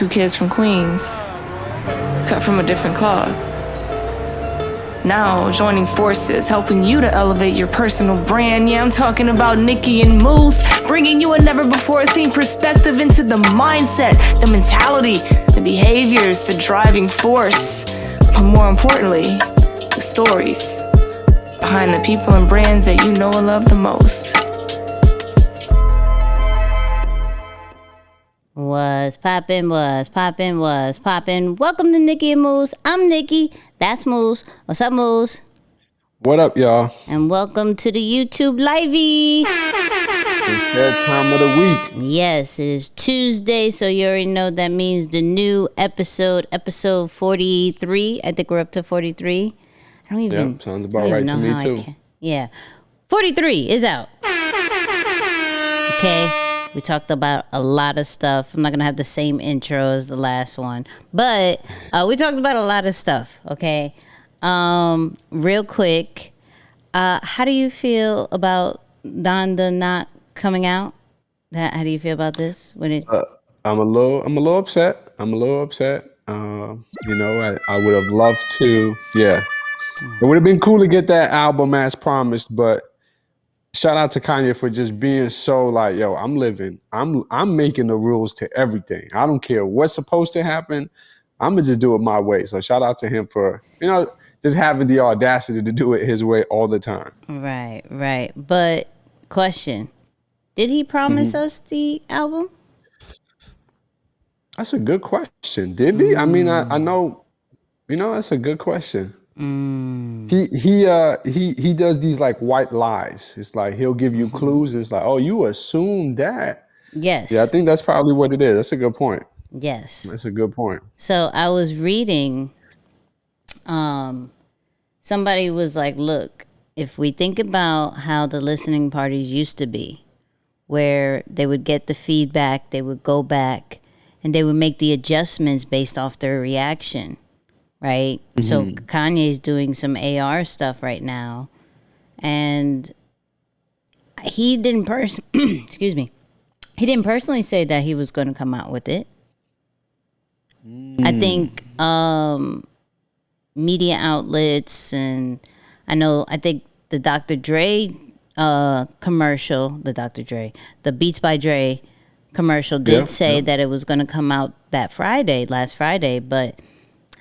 two kids from Queens, cut from a different cloth. Now joining forces, helping you to elevate your personal brand. Yeah, I'm talking about Nicky and Moose, bringing you a never-before-seen perspective into the mindset, the mentality, the behaviors, the driving force, but more importantly, the stories behind the people and brands that you know and love the most. Was poppin'. Welcome to Nicky and Moose. I'm Nicky. That's Moose. What's up, Moose? What up, y'all? And welcome to the YouTube Livey. It's that time of the week. Yes, it is Tuesday, so you already know that means the new episode 43. I think we're up to 43. I don't even. Yeah, sounds about right to me too. Yeah, 43 is out. Okay. We talked about a lot of stuff. I'm not going to have the same intro as the last one. But we talked about a lot of stuff, okay? Real quick, how do you feel about Donda not coming out? How do you feel about this? I'm a little upset. I would have loved to, yeah. It would have been cool to get that album as promised, but shout out to Kanye for just being so like, yo, I'm making the rules to everything. I don't care what's supposed to happen. I'm gonna just do it my way. So shout out to him for, just having the audacity to do it his way all the time. Right. But question, did he promise us the album? That's a good question. Did he? I mean, I know, that's a good question. He does these like white lies. It's like he'll give you clues. It's like, oh, you assume that. Yes. Yeah, I think that's probably what it is. That's a good point. Yes. That's a good point. So I was reading, somebody was like, look, if we think about how the listening parties used to be, where they would get the feedback, they would go back, and they would make the adjustments based off their reaction. Right? Mm-hmm. So Kanye's doing some AR stuff right now. And he didn't excuse me. He didn't personally say that he was going to come out with it. I think media outlets and I think the Dr. Dre commercial, the Beats by Dre commercial did say that it was going to come out last Friday, but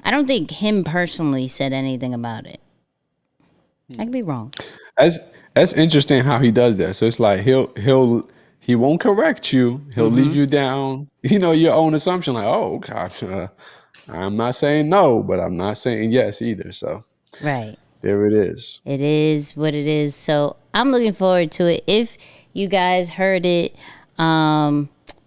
I don't think him personally said anything about it. I could be wrong. That's interesting how he does that. So it's like he won't correct you. He'll leave you down, your own assumption. Like, oh gosh, I'm not saying no, but I'm not saying yes either. So right there it is. It is what it is. So I'm looking forward to it. If you guys heard it,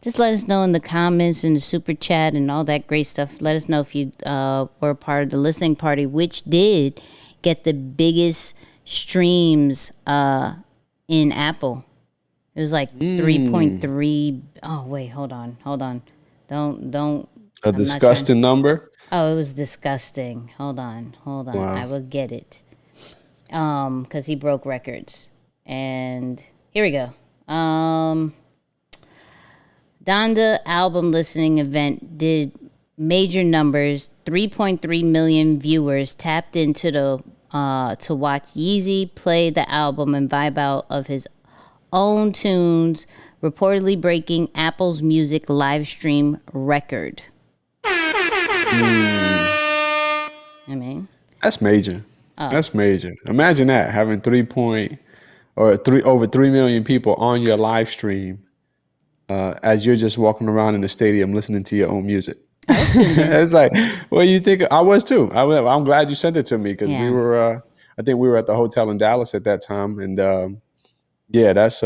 just let us know in the comments and the super chat and all that great stuff. Let us know if you were part of the listening party, which did get the biggest streams in Apple. It was like 3.3. Oh, wait, hold on. Don't. A disgusting number? Oh, it was disgusting. Hold on. Wow. I will get it. Because he broke records. And here we go. Donda album listening event did major numbers. 3.3 million viewers tapped into to watch Yeezy play the album and vibe out of his own tunes, reportedly breaking Apple's music live stream record. I mean, that's major. That's major. Imagine that, having over 3 million people on your live stream. As you're just walking around in the stadium listening to your own music. It's like, what do you think? I was too. I'm glad you sent it to me because we were, I think we were at the hotel in Dallas at that time. And that's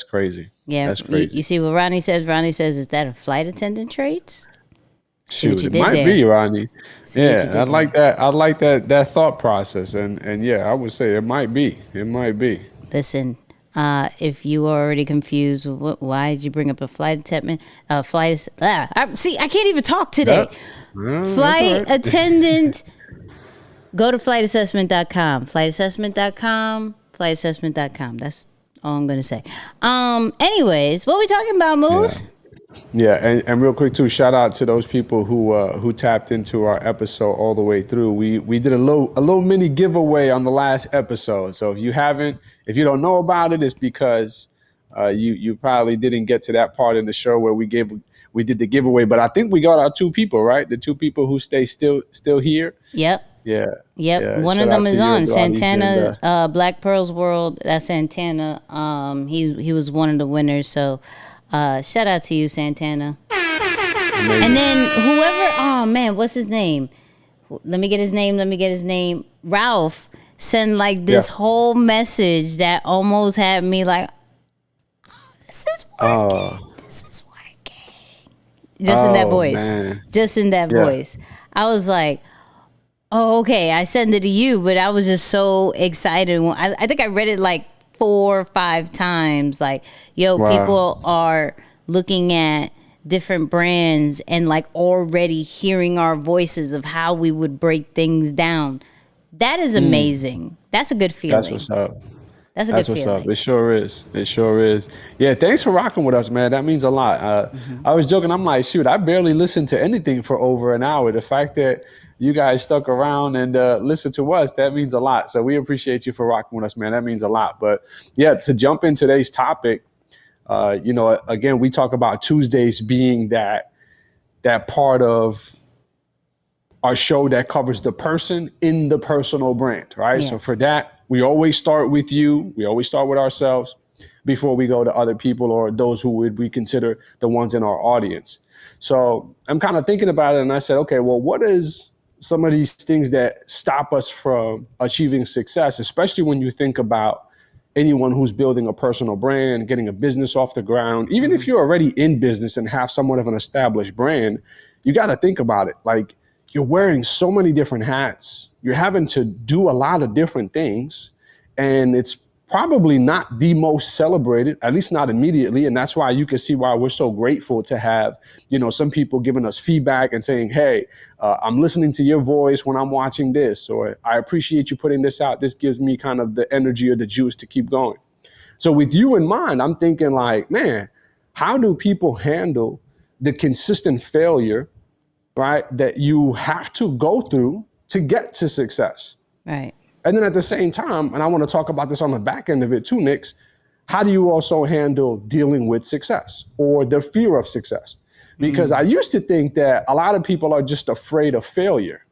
crazy. Yeah, that's crazy. You see what Ronnie says? Ronnie says, is that a flight attendant traits? Shoot, it might be, Ronnie. I like that. I like that thought process. And yeah, I would say it might be. Listen, if you are already confused, why did you bring up a flight attendant? I can't even talk today. Flight attendant. Go to flightassessment.com. Flightassessment.com. That's all I'm going to say. Anyways, what are we talking about, Moose? Yeah, and real quick too, shout out to those people who tapped into our episode all the way through. We did a little mini giveaway on the last episode. So if you don't know about it, it's because you probably didn't get to that part in the show where we did the giveaway. But I think we got our two people, right? The two people who stay still here. Yep. Yeah. Yep. Yeah. One Shout of them out to is you, on Eduardo, Santana, Black Pearls World. That's Santana. He was one of the winners. So shout out to you, Santana. Amazing. And then whoever, oh man, what's his name? Let me get his name. Ralph sent like this whole message that almost had me like, oh, this is working. This is working. Just in that voice. Man. Just in that voice. I was like, oh, okay. I sent it to you, but I was just so excited. I think I read it like 4 or 5 times. Like, yo, people are looking at different brands and like already hearing our voices of how we would break things down. That is amazing. That's a good feeling. That's what's up. That's a That's good what's feeling. up. It sure is. It sure is. Yeah, thanks for rocking with us, man. That means a lot. I was joking. I'm like, shoot, I barely listened to anything for over an hour. The fact that you guys stuck around and listened to us, that means a lot. So we appreciate you for rocking with us, man. That means a lot. But yeah, to jump in today's topic, again, we talk about Tuesdays being that part of our show that covers the person in the personal brand, right? Yeah. So for that, we always start with you. We always start with ourselves before we go to other people or those who would we consider the ones in our audience. So I'm kind of thinking about it and I said, okay, well, what is some of these things that stop us from achieving success, especially when you think about anyone who's building a personal brand, getting a business off the ground, even if you're already in business and have somewhat of an established brand, you got to think about it. Like, you're wearing so many different hats. You're having to do a lot of different things. And it's probably not the most celebrated, at least not immediately. And that's why you can see why we're so grateful to have, some people giving us feedback and saying, hey, I'm listening to your voice when I'm watching this, or I appreciate you putting this out. This gives me kind of the energy or the juice to keep going. So with you in mind, I'm thinking like, man, how do people handle the consistent failure, right, that you have to go through to get to success? Right. And then at the same time, and I want to talk about this on the back end of it too, Nix, how do you also handle dealing with success or the fear of success? Because I used to think that a lot of people are just afraid of failure.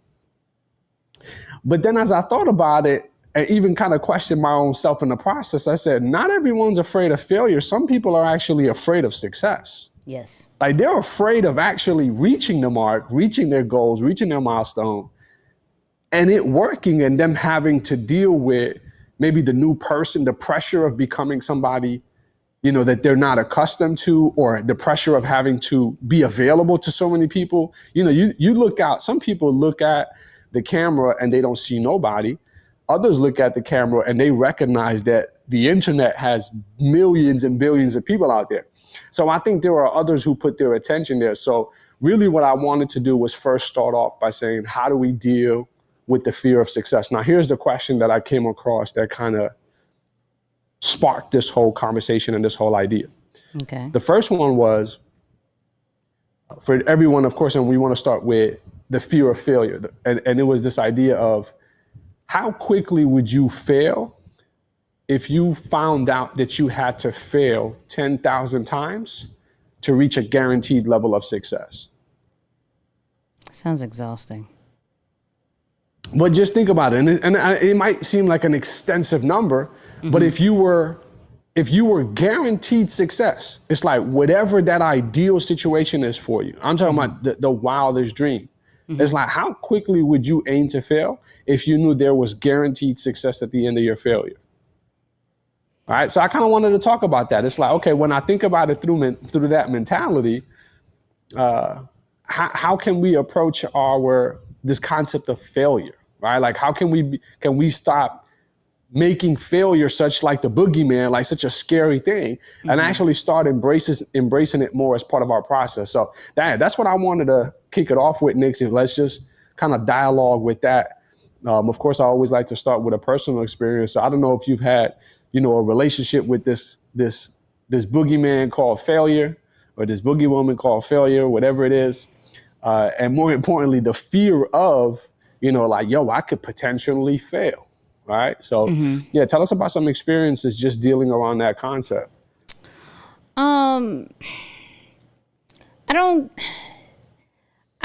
But then as I thought about it and even kind of questioned my own self in the process, I said, not everyone's afraid of failure. Some people are actually afraid of success. Yes. Like, they're afraid of actually reaching the mark, reaching their goals, reaching their milestone, and it working, and them having to deal with maybe the new person, the pressure of becoming somebody, that they're not accustomed to, or the pressure of having to be available to so many people. You look out, some people look at the camera and they don't see nobody. Others look at the camera and they recognize that the internet has millions and billions of people out there. So I think there are others who put their attention there. So really what I wanted to do was first start off by saying, how do we deal with the fear of success? Now, here's the question that I came across that kind of sparked this whole conversation and this whole idea. Okay. The first one was, for everyone, of course, and we want to start with the fear of failure. And it was this idea of, how quickly would you fail if you found out that you had to fail 10,000 times to reach a guaranteed level of success? Sounds exhausting. But just think about it. And it might seem like an extensive number, but if you were guaranteed success, it's like whatever that ideal situation is for you. I'm talking about the wildest dream. It's like, how quickly would you aim to fail if you knew there was guaranteed success at the end of your failure? All right, so I kind of wanted to talk about that. It's like, okay, when I think about it through that mentality, how can we approach this concept of failure, right? Like, how can we stop making failure such like the boogeyman, like such a scary thing, and actually start embracing it more as part of our process? So that's what I wanted to kick it off with, Nixie. Let's just kind of dialogue with that. Of course, I always like to start with a personal experience. So I don't know if you've had, a relationship with this boogeyman called failure, or this boogie woman called failure, whatever it is. And more importantly, the fear of, like, yo, I could potentially fail. Right. So, yeah, tell us about some experiences just dealing around that concept. I'll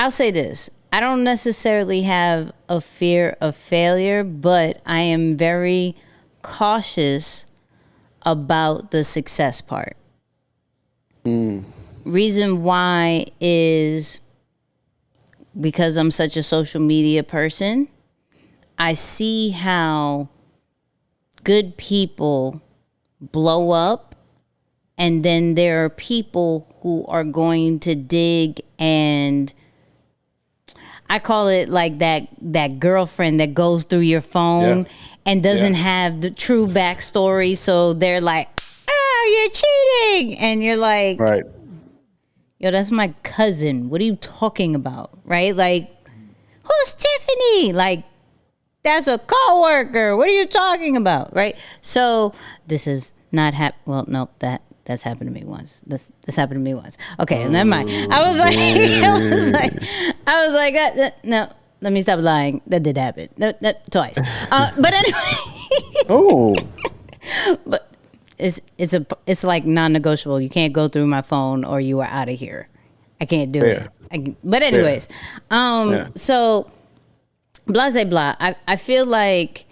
say this. I don't necessarily have a fear of failure, but I am very cautious about the success part. Reason why is because I'm such a social media person. I see how good people blow up, and then there are people who are going to dig, and I call it like that girlfriend that goes through your phone and doesn't have the true backstory. So they're like, "Oh, you're cheating," and you're like, right. Yo, that's my cousin. What are you talking about? Right? Like, who's Tiffany? Like, that's a coworker. What are you talking about? Right? So this is not well, no, that's happened to me once. This happened to me once. Okay, never mind. I was like, no, let me stop lying. That did happen. Twice. But anyway. Oh. But it's like non-negotiable. You can't go through my phone or you are out of here. I can't do it. But anyways, so blase blah. I feel like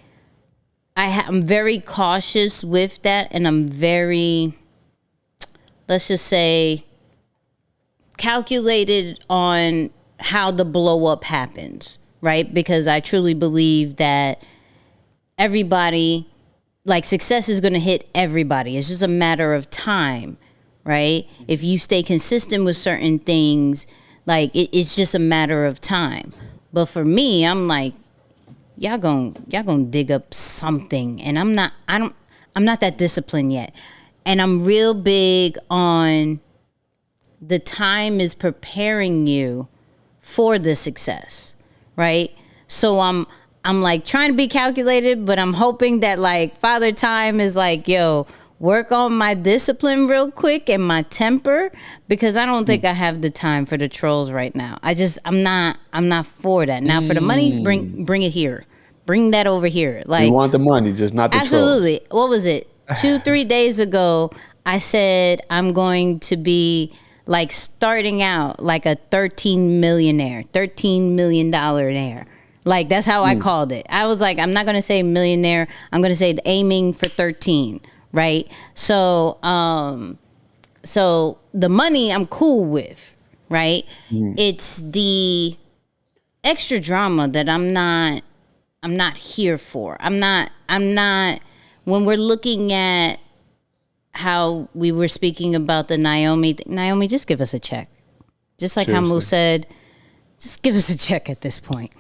I'm very cautious with that, and I'm very, let's just say, calculated on how the blow up happens, right? Because I truly believe that everybody, like, success is going to hit everybody. It's just a matter of time, right? If you stay consistent with certain things, like, it's just a matter of time. But for me, I'm like, y'all gonna dig up something, and I'm not that disciplined yet. And I'm real big on the time is preparing you for the success, right? So I'm like trying to be calculated, but I'm hoping that, like, Father Time is like, yo, work on my discipline real quick and my temper, because I don't think I have the time for the trolls right now. I'm not for that. Now for the money, bring it here. Bring that over here. Like, you want the money, just not the absolutely. trolls. What was it? 2-3 days ago, I said I'm going to be like starting out like a $13 million. Like, that's how I called it. I was like, I'm not going to say millionaire. I'm going to say aiming for 13, right? So, so the money I'm cool with, right? It's the extra drama that I'm not here for. I'm not, when we're looking at how we were speaking about the Naomi, just give us a check. Just like how Moose said, just give us a check at this point.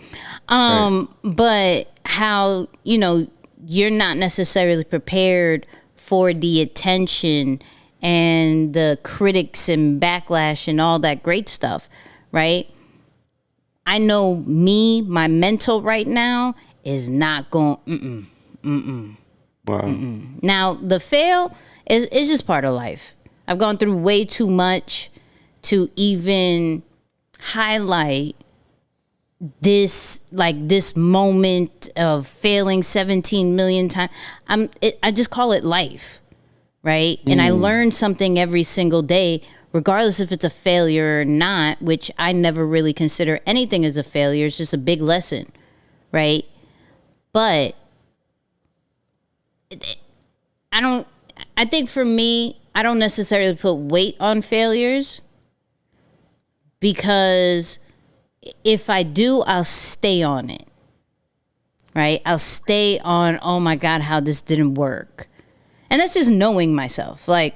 Right. But how, you're not necessarily prepared for the attention and the critics and backlash and all that great stuff, right? I know my mental right now is not going, Wow. Now, the fail is just part of life. I've gone through way too much to even highlight this moment of failing 17 million times. I just call it life, right? And I learn something every single day, regardless if it's a failure or not, which I never really consider anything as a failure. It's just a big lesson, right? But I think for me, I don't necessarily put weight on failures, because if I do, I'll stay on it, right? I'll stay on, oh my God, how this didn't work. And that's just knowing myself. Like,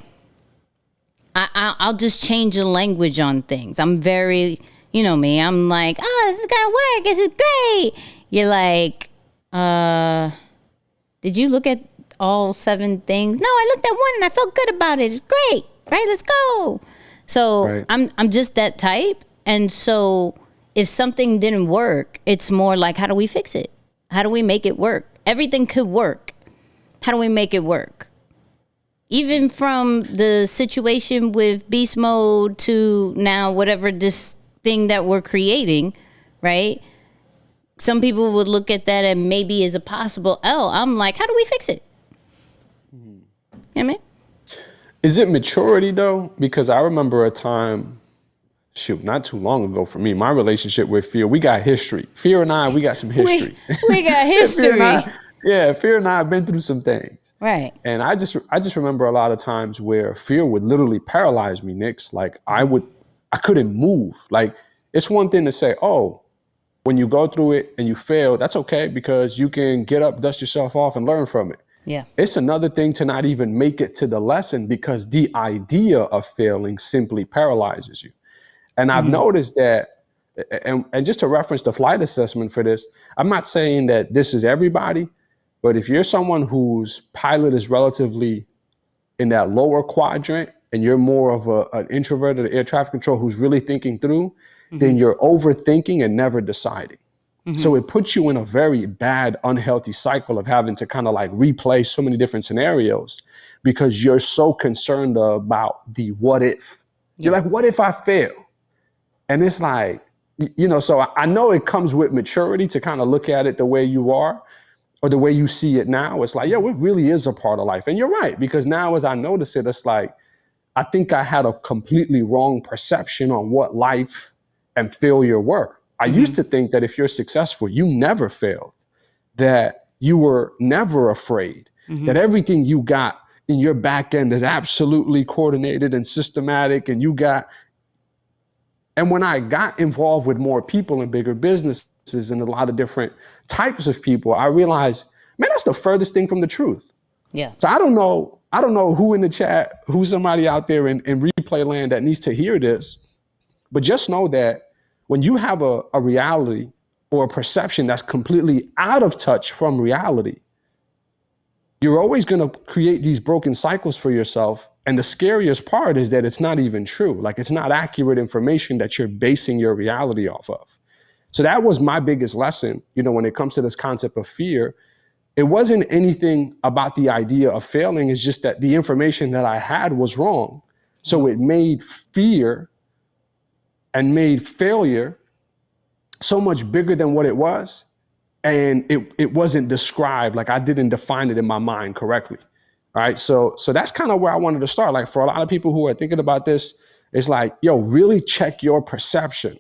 I'll just change the language on things. I'm very, me, I'm like, oh, this is gonna work. This is great. You're like, did you look at all 7 things? No, I looked at one and I felt good about it. It's great, right? Let's go. So right. I'm just that type. And so if something didn't work, it's more like, how do we fix it? How do we make it work? Everything could work. How do we make it work? even from the situation with beast mode to now whatever this thing that we're creating, right? Some people would look at that and maybe as a possible L. I'm like, how do we fix it? You know what I mean? Is it maturity though? Because I remember a time, not too long ago for me, my relationship with fear, we got history. Fear and I, we got some history. We got history. Fear and I have been through some things. Right. And I just remember a lot of times where fear would literally paralyze me, Nix. Like I couldn't move. Like it's one thing to say, oh, when you go through it and you fail, that's okay because you can get up, dust yourself off and learn from it. Yeah. It's another thing to not even make it to the lesson because the idea of failing simply paralyzes you. And I've noticed that, and just to reference the flight assessment for this, I'm not saying that this is everybody, but if you're someone whose pilot is relatively in that lower quadrant and you're more of an introvert or air traffic control who's really thinking through, then you're overthinking and never deciding. So it puts you in a very bad, unhealthy cycle of having to kind of like replay so many different scenarios because you're so concerned about the what if. You're like, what if I fail? And it's like, so I know it comes with maturity to kind of look at it the way you are or the way you see it now. It's like, it really is a part of life. And you're right, because now as I notice it, it's like, I think I had a completely wrong perception on what life and failure were. I used to think that if you're successful, you never failed, that you were never afraid, that everything you got in your back end is absolutely coordinated and systematic and and when I got involved with more people and bigger businesses and a lot of different types of people, I realized, man, that's the furthest thing from the truth. Yeah. So I don't know who in the chat, who's somebody out there in replay land that needs to hear this, but just know that when you have a reality or a perception that's completely out of touch from reality, you're always going to create these broken cycles for yourself. And the scariest part is that it's not even true. Like it's not accurate information that you're basing your reality off of. So that was my biggest lesson, when it comes to this concept of fear. It wasn't anything about the idea of failing. It's just that the information that I had was wrong. So it made fear and made failure so much bigger than what it was. And it wasn't described, like I didn't define it in my mind correctly. All right. So that's kind of where I wanted to start. Like for a lot of people who are thinking about this, it's like, really check your perception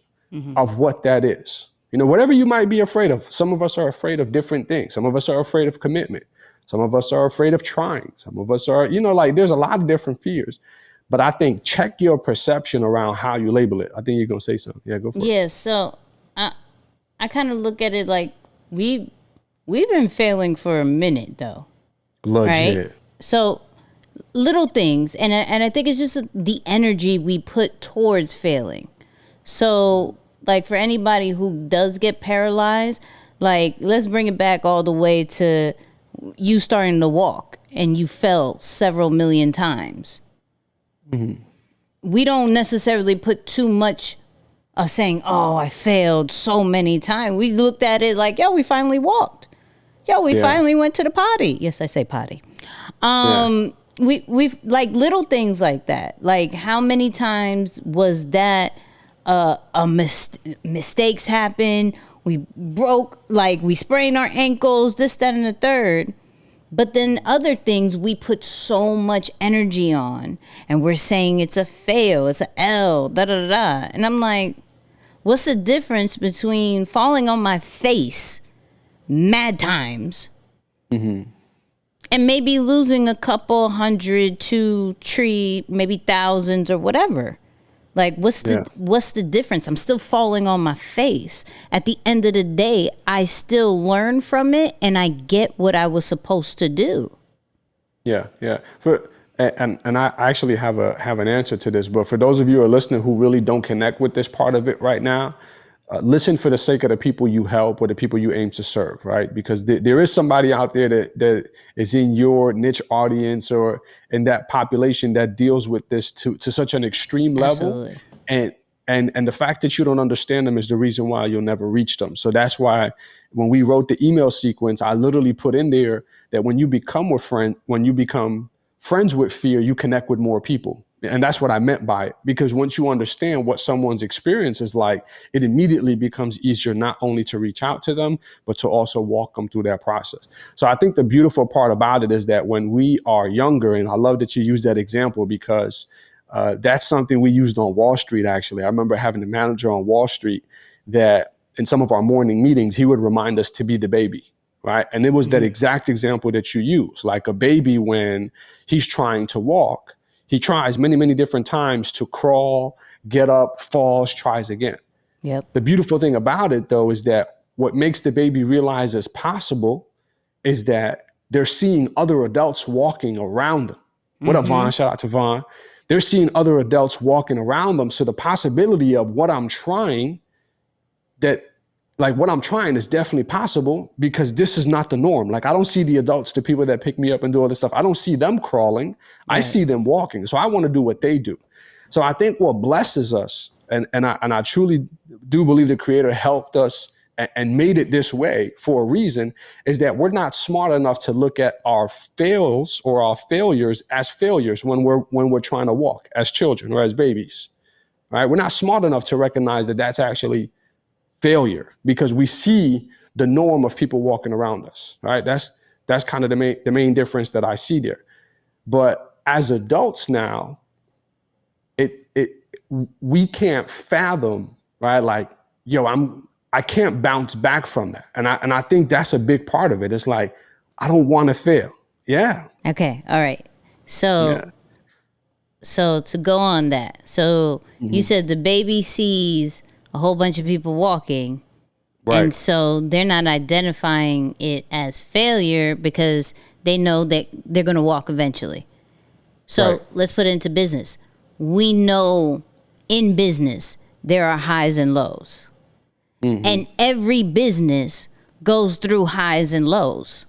of what that is. Whatever you might be afraid of. Some of us are afraid of different things. Some of us are afraid of commitment. Some of us are afraid of trying. Some of us are, there's a lot of different fears. But I think check your perception around how you label it. I think you're going to say something. Yeah, go for it. Yeah, so I kind of look at it like we've been failing for a minute, though. Legit. Right? So little things, and I think it's just the energy we put towards failing. So, like, for anybody who does get paralyzed, like, let's bring it back all the way to you starting to walk, and you fell several million times. We don't necessarily put too much of saying, oh, I failed so many times. We looked at it like, we finally walked. We finally went to the potty. Yes, I say potty. We've like little things like that. Like how many times was that mistakes happen? We broke, like we sprained our ankles, this, that, and the third. But then other things we put so much energy on, and we're saying it's a fail, it's a L, da da da. And I'm like, what's the difference between falling on my face mad times and maybe losing a couple hundred to maybe thousands or whatever? Like, what's the difference? I'm still falling on my face. At the end of the day, I still learn from it, and I get what I was supposed to do. Yeah. And I actually have an answer to this. But for those of you who are listening who really don't connect with this part of it right now, listen for the sake of the people you help or the people you aim to serve, right? Because there is somebody out there that is in your niche audience or in that population that deals with this to such an extreme level. Absolutely. And the fact that you don't understand them is the reason why you'll never reach them. So that's why when we wrote the email sequence, I literally put in there that when you become friends with fear, you connect with more people. And that's what I meant by it. Because once you understand what someone's experience is like, it immediately becomes easier not only to reach out to them, but to also walk them through that process. So I think the beautiful part about it is that when we are younger, and I love that you use that example because that's something we used on Wall Street, actually. I remember having a manager on Wall Street that in some of our morning meetings, he would remind us to be the baby. Right. And it was that exact example that you use, like a baby when he's trying to walk, he tries many, many different times to crawl, get up, falls, tries again. Yep. The beautiful thing about it, though, is that what makes the baby realize it's possible is that they're seeing other adults walking around them. What up, Vaughn? Shout out to Vaughn. They're seeing other adults walking around them. So the possibility of what I'm trying what I'm trying is definitely possible because this is not the norm. Like I don't see the adults, the people that pick me up and do all this stuff. I don't see them crawling. Right. I see them walking. So I want to do what they do. So I think what blesses us, and I truly do believe the Creator helped us and made it this way for a reason, is that we're not smart enough to look at our fails or our failures as failures when we're trying to walk as children or as babies. Right? We're not smart enough to recognize that that's actually failure because we see the norm of people walking around us, right? That's kind of the main difference that I see there. But as adults now, we can't fathom, right? Like, I can't bounce back from that. And I think that's a big part of it. It's like, I don't want to fail. Yeah. Okay. All right. So to go on that. So you said the baby sees a whole bunch of people walking. Right. And so they're not identifying it as failure because they know that they're going to walk eventually. So let's put it into business. We know in business, there are highs and lows. And every business goes through highs and lows.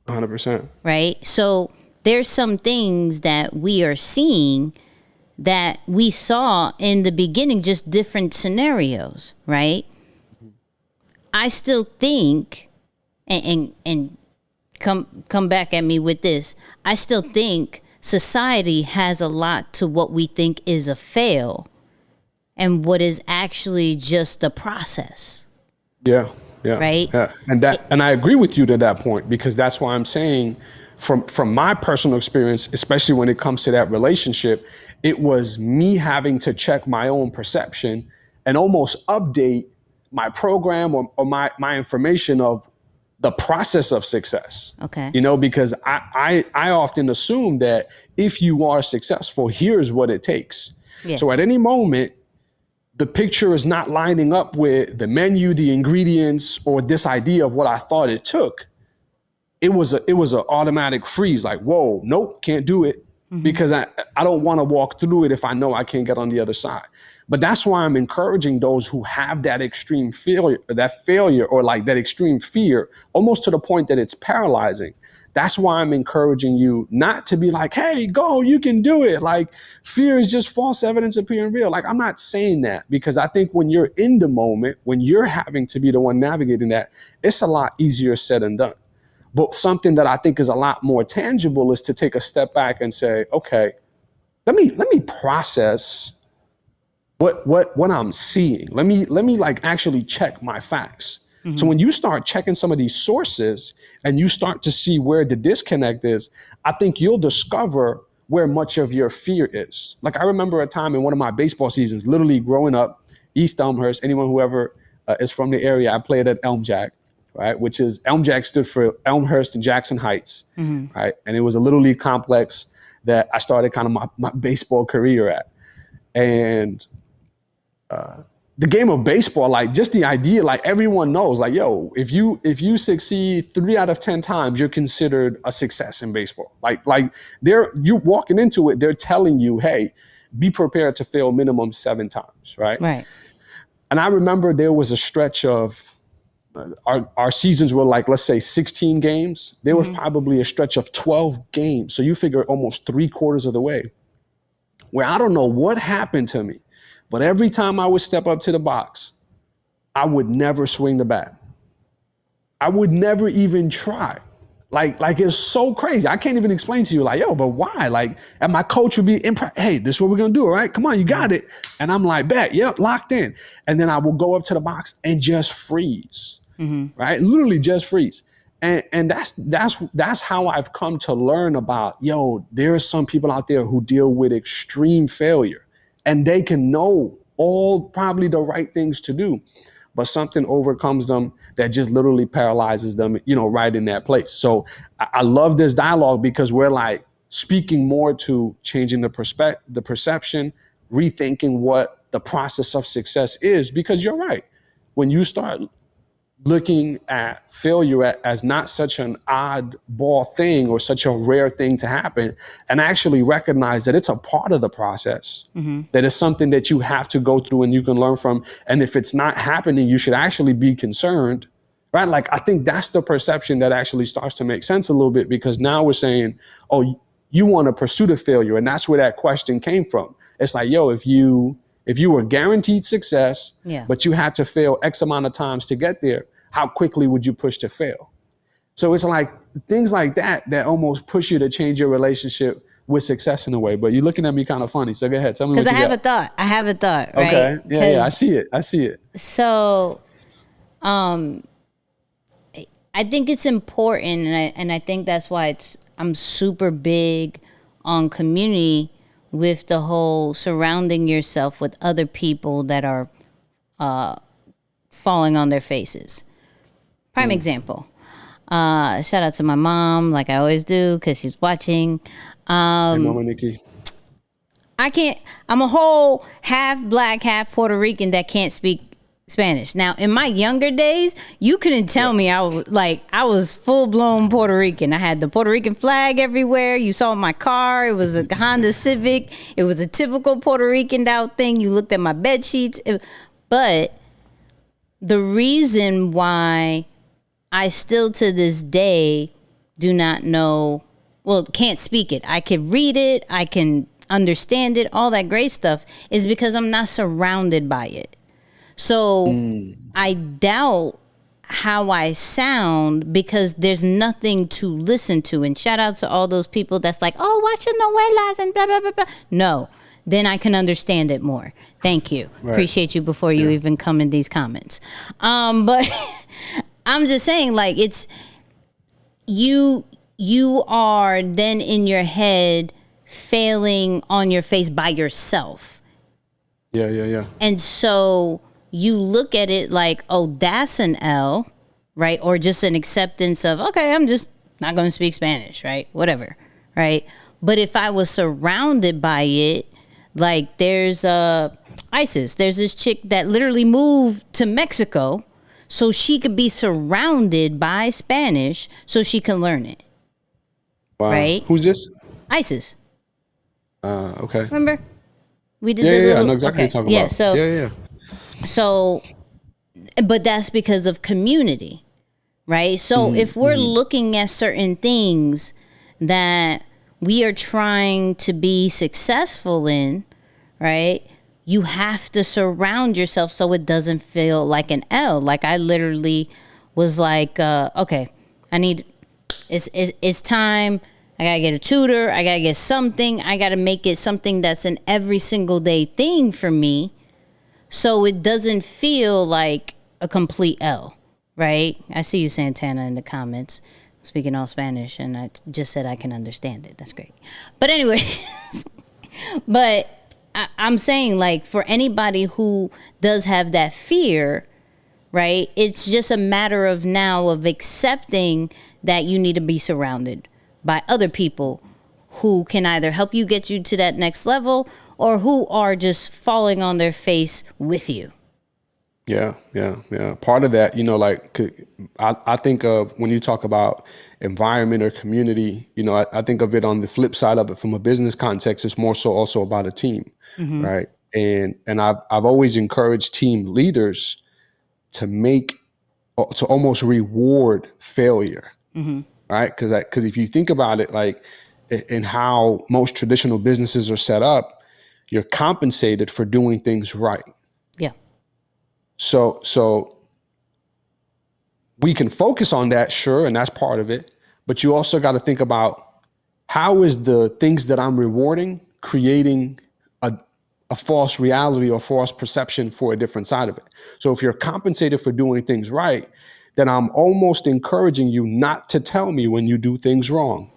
100%. Right? So there's some things that we are seeing that we saw in the beginning, just different scenarios, right? I still think, and come back at me with this, I still think society has a lot to what we think is a fail and what is actually just a process. Yeah. Right? Yeah. And I agree with you to that point, because that's why I'm saying from my personal experience, especially when it comes to that relationship, it was me having to check my own perception and almost update my program or my information of the process of success. Okay. Because I often assume that if you are successful, here's what it takes. Yeah. So at any moment, the picture is not lining up with the menu, the ingredients, or this idea of what I thought it took. It was an automatic freeze, like, whoa, nope, can't do it. Because I don't want to walk through it if I know I can't get on the other side. But that's why I'm encouraging those who have that extreme failure or like that extreme fear, almost to the point that it's paralyzing. That's why I'm encouraging you not to be like, hey, go, you can do it. Like, fear is just false evidence appearing real. Like, I'm not saying that, because I think when you're in the moment, when you're having to be the one navigating that, it's a lot easier said than done. But something that I think is a lot more tangible is to take a step back and say, okay, let me process what I'm seeing. Let me like actually check my facts. So when you start checking some of these sources and you start to see where the disconnect is, I think you'll discover where much of your fear is. Like, I remember a time in one of my baseball seasons, literally growing up, East Elmhurst, anyone who ever is from the area, I played at Elm Jack. Right, which is Elm Jack stood for Elmhurst and Jackson Heights, right? And it was a little league complex that I started kind of my baseball career at. And the game of baseball, like just the idea, like everyone knows, like, yo, if you succeed 3 out of 10 times, you're considered a success in baseball. Like you're walking into it, they're telling you, hey, be prepared to fail minimum 7 times, right? Right. And I remember there was a stretch of our seasons were like, let's say 16 games. There was probably a stretch of 12 games. So you figure almost 3/4 of the way, where I don't know what happened to me, but every time I would step up to the box, I would never swing the bat. I would never even try. Like it's so crazy. I can't even explain to you, like, yo, but why? Like, and my coach would be hey, this is what we're gonna do, all right? Come on, you got it. And I'm like, bet, yep, locked in. And then I will go up to the box and just freeze, right? Literally just freeze. And that's how I've come to learn about, yo, there are some people out there who deal with extreme failure, and they can know all probably the right things to do, but something overcomes them that just literally paralyzes them, right in that place. So I love this dialogue because we're like speaking more to changing the perception, rethinking what the process of success is, because you're right. When you start looking at failure as not such an oddball thing or such a rare thing to happen, and actually recognize that it's a part of the process, that it's something that you have to go through and you can learn from. And if it's not happening, you should actually be concerned, right? Like, I think that's the perception that actually starts to make sense a little bit, because now we're saying, oh, you want to pursue the failure. And that's where that question came from. It's like, yo, if you were guaranteed success, but you had to fail X amount of times to get there, how quickly would you push to fail? So it's like things like that almost push you to change your relationship with success in a way. But you're looking at me kind of funny. So go ahead. Tell me what you got. Because I have a thought, right? Okay. Yeah, I see it. So I think it's important, and I think that's why I'm super big on community, with the whole surrounding yourself with other people that are falling on their faces. Prime example. Shout out to my mom, like I always do, because she's watching. Hey, Mama Nikki. I'm a whole half black, half Puerto Rican that can't speak Spanish. Now, in my younger days, you couldn't tell me I was full blown Puerto Rican. I had the Puerto Rican flag everywhere. You saw my car. It was a Honda Civic. It was a typical Puerto Rican out thing. You looked at my bed sheets. But the reason why I still to this day do not know, can't speak it. I can read it. I can understand it. All that great stuff is because I'm not surrounded by it. So I doubt how I sound because there's nothing to listen to. And shout out to all those people that's like, oh, watch your novelas and blah, blah, blah, blah. No, then I can understand it more. Thank you. Right. Appreciate you before you even come in these comments. But I'm just saying, like, it's you are then in your head failing on your face by yourself. Yeah. And so you look at it like, oh, that's an L, right? Or just an acceptance of, okay, I'm just not going to speak Spanish, right? Whatever, right? But if I was surrounded by it, like there's ISIS, there's this chick that literally moved to Mexico so she could be surrounded by Spanish so she can learn it. Wow. Right? Who's this? ISIS. Okay. Remember? We did I know exactly what you're talking about. So, but that's because of community, right? So if we're looking at certain things that we are trying to be successful in, right? You have to surround yourself so it doesn't feel like an L. Like I literally was like, okay, it's time. I gotta get a tutor. I gotta get something. I gotta make it something that's an every single day thing for me, so it doesn't feel like a complete L, right? I see you, Santana, in the comments, speaking all Spanish, and I just said I can understand it. That's great. But anyway, but I'm saying, like, for anybody who does have that fear, right? It's just a matter of now of accepting that you need to be surrounded by other people who can either help you get you to that next level or who are just falling on their face with you. Yeah. Part of that, like I think of when you talk about environment or community, I think of it on the flip side of it from a business context. It's more so also about a team, right? And I've always encouraged team leaders to almost reward failure, right? Because if you think about it, like in how most traditional businesses are set up, you're compensated for doing things right. Yeah. So we can focus on that, sure, and that's part of it. but you also got to think about how is the things that I'm rewarding creating a false reality or false perception for a different side of it. So if you're compensated for doing things right, then I'm almost encouraging you not to tell me when you do things wrong.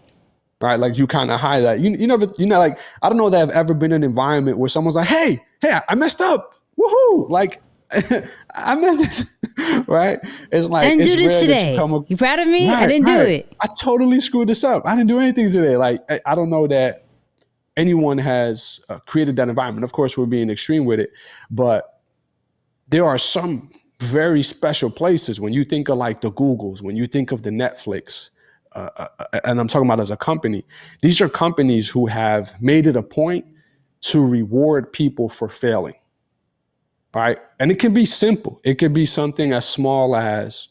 Right? Like you kind of highlight, like, I don't know that I've ever been in an environment where someone's like, hey, I messed up. Woohoo. Like I messed this. Right? It's like, I didn't it's do this rare today. that You proud of me? Right, I didn't do it. I totally screwed this up. I didn't do anything today. Like, I don't know that anyone has created that environment. Of course, we're being extreme with it, but there are some very special places when you think of like the Googles, when you think of the Netflix, and I'm talking about as a company, these are companies who have made it a point to reward people for failing, right? And it can be simple. It could be something as small as,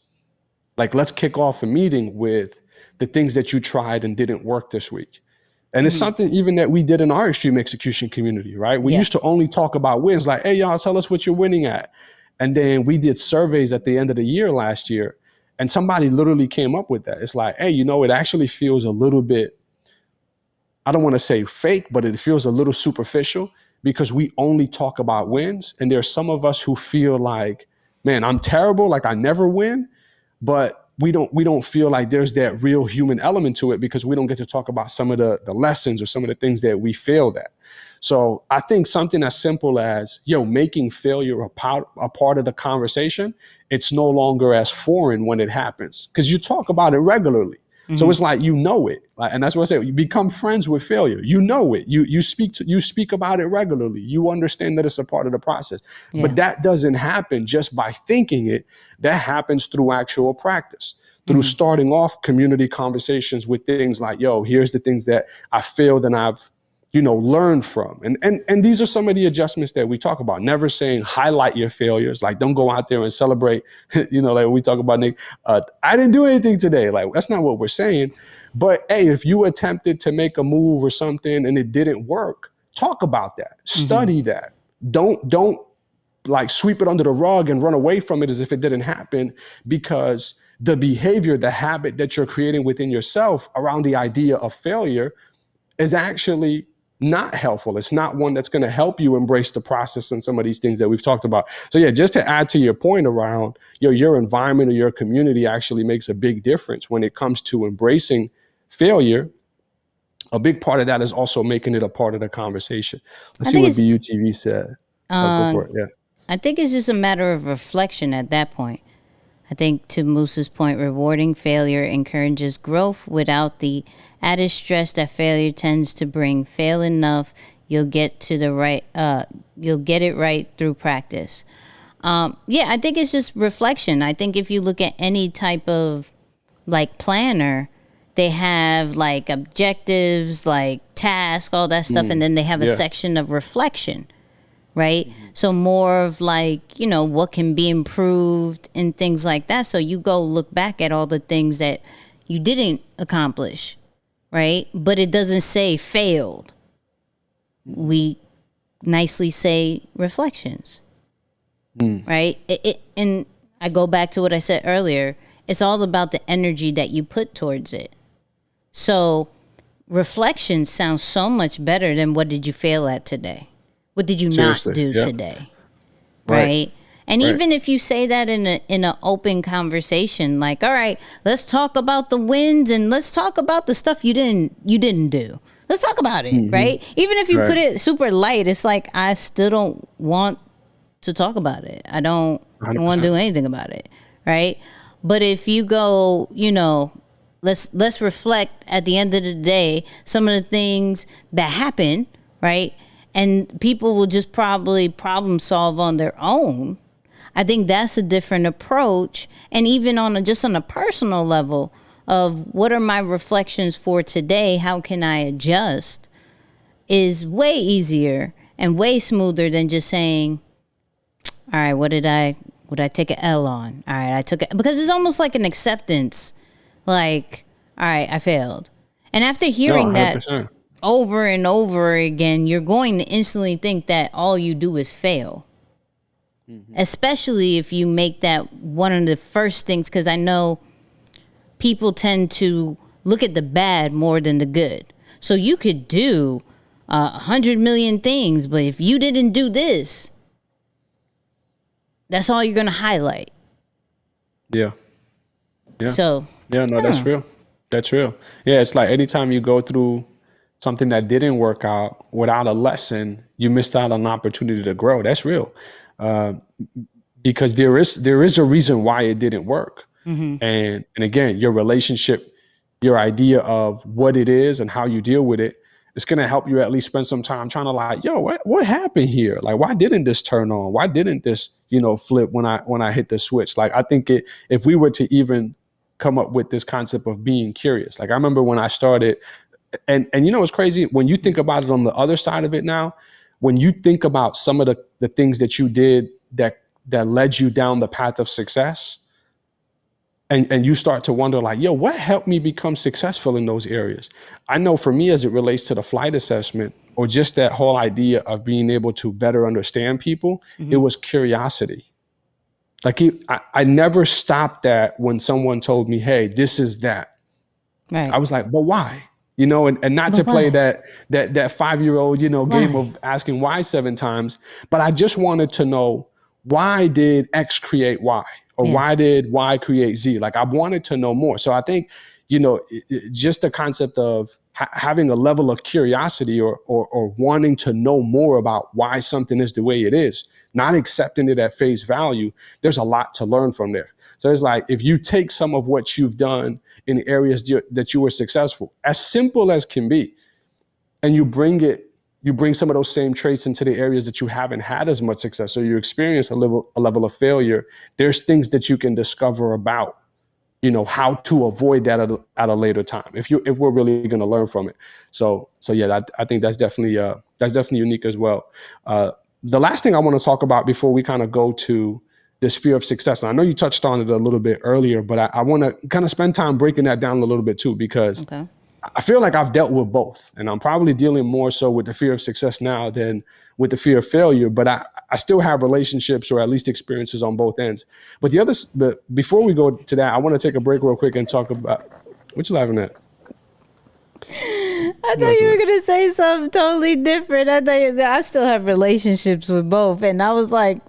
like, let's kick off a meeting with the things that you tried and didn't work this week. And it's something even that we did in our extreme execution community, right? We used to only talk about wins, like, hey, y'all, tell us what you're winning at. And then we did surveys at the end of the year last year, and somebody literally came up with that. It's like, hey, it actually feels a little bit, I don't want to say fake, but it feels a little superficial because we only talk about wins. And there's some of us who feel like, man, I'm terrible, like I never win, but we don't feel like there's that real human element to it because we don't get to talk about some of the lessons or some of the things that we failed at. So I think something as simple as, making failure a part of the conversation, it's no longer as foreign when it happens because you talk about it regularly. So it's like, it. And that's what I say, you become friends with failure. You know it. You speak about it regularly. You understand that it's a part of the process. Yeah. But that doesn't happen just by thinking it. That happens through actual practice, through starting off community conversations with things like, here's the things that I failed and I've learn from. And these are some of the adjustments that we talk about. Never saying highlight your failures. Like, don't go out there and celebrate, like we talk about, Nick, I didn't do anything today. Like, that's not what we're saying. But hey, if you attempted to make a move or something and it didn't work, talk about that. Study that. Don't like sweep it under the rug and run away from it as if it didn't happen, because the behavior, the habit that you're creating within yourself around the idea of failure is actually not helpful. It's not one that's going to help you embrace the process and some of these things that we've talked about. So just to add to your point around your environment or your community actually makes a big difference when it comes to embracing failure. A big part of that is also making it a part of the conversation. Let's see what BUTV said. Go for it. Yeah. I think it's just a matter of reflection at that point. I think to Moose's point, rewarding failure encourages growth without the added stress that failure tends to bring. Fail enough, you'll get it right through practice. I think it's just reflection. I think if you look at any type of like planner, they have like objectives, like tasks, all that stuff, and then they have a section of reflection. Right? So more of like, what can be improved and things like that. So you go look back at all the things that you didn't accomplish, right? But it doesn't say failed. We nicely say reflections, right? And I go back to what I said earlier. It's all about the energy that you put towards it. So reflection sounds so much better than what did you fail at today? What did you not do today? Right? And even if you say that in an open conversation, like, all right, let's talk about the wins and let's talk about the stuff you didn't do. Let's talk about it, right? Even if you put it super light, it's like, I still don't want to talk about it. I don't want to do anything about it, right? But if you go, let's reflect at the end of the day some of the things that happen, right? And people will just probably problem solve on their own. I think that's a different approach. And even on a personal level of what are my reflections for today, how can I adjust, is way easier and way smoother than just saying, all right, would I take an L on? All right, I took it, because it's almost like an acceptance. Like, all right, I failed. And after hearing that over and over again, you're going to instantly think that all you do is fail. Especially if you make that one of the first things, because I know people tend to look at the bad more than the good. So you could do 100 million things, but if you didn't do this, that's all you're going to highlight. Yeah. Yeah. So. Yeah, no, that's real. That's real. Yeah, it's like anytime you go through something that didn't work out without a lesson, you missed out on an opportunity to grow. That's real. Because there is a reason why it didn't work. And again, your relationship, your idea of what it is and how you deal with it, it's going to help you at least spend some time trying to like, yo, what happened here? Like, why didn't this turn on? Why didn't this, flip when I hit the switch? Like, I think if we were to even come up with this concept of being curious, like I remember when I started, and it's crazy when you think about it on the other side of it now, when you think about some of the things that you did that led you down the path of success, and you start to wonder like, yo, what helped me become successful in those areas? I know for me, as it relates to the flight assessment or just that whole idea of being able to better understand people, it was curiosity. Like I never stopped that when someone told me, hey, this is that. Right. I was like, but why? And not to play that 5-year-old, game of asking why 7 times, but I just wanted to know, why did X create Y? Or why did Y create Z? Like I wanted to know more. So I think, just the concept of having a level of curiosity or wanting to know more about why something is the way it is, not accepting it at face value, there's a lot to learn from there. So it's like, if you take some of what you've done in areas that you were successful, as simple as can be, and you bring some of those same traits into the areas that you haven't had as much success, so you experience a level of failure, there's things that you can discover about, how to avoid that at a later time, if we're really going to learn from it. So yeah, I think that's definitely unique as well. The last thing I want to talk about before we kind of go to this fear of success, and I know you touched on it a little bit earlier, but I want to kind of spend time breaking that down a little bit too, because I feel like I've dealt with both, and I'm probably dealing more so with the fear of success now than with the fear of failure, but I still have relationships or at least experiences on both ends. But before we go to that, I want to take a break real quick and talk about, what you laughing at? I thought you were going to say something totally different. I still have relationships with both, and I was like,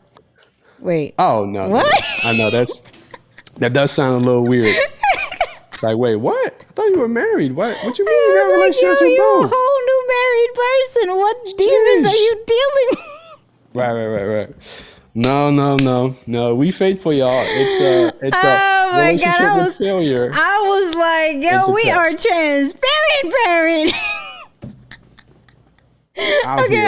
wait. Oh, no. What? No. I know, that does sound a little weird. It's like, wait, what? I thought you were married. What you mean you got relationships with both? You're a whole new married person. What demons are you dealing with? Right. No. We faithful, y'all. It's a relationship with failure. I was like, yo, we are transparent. Okay,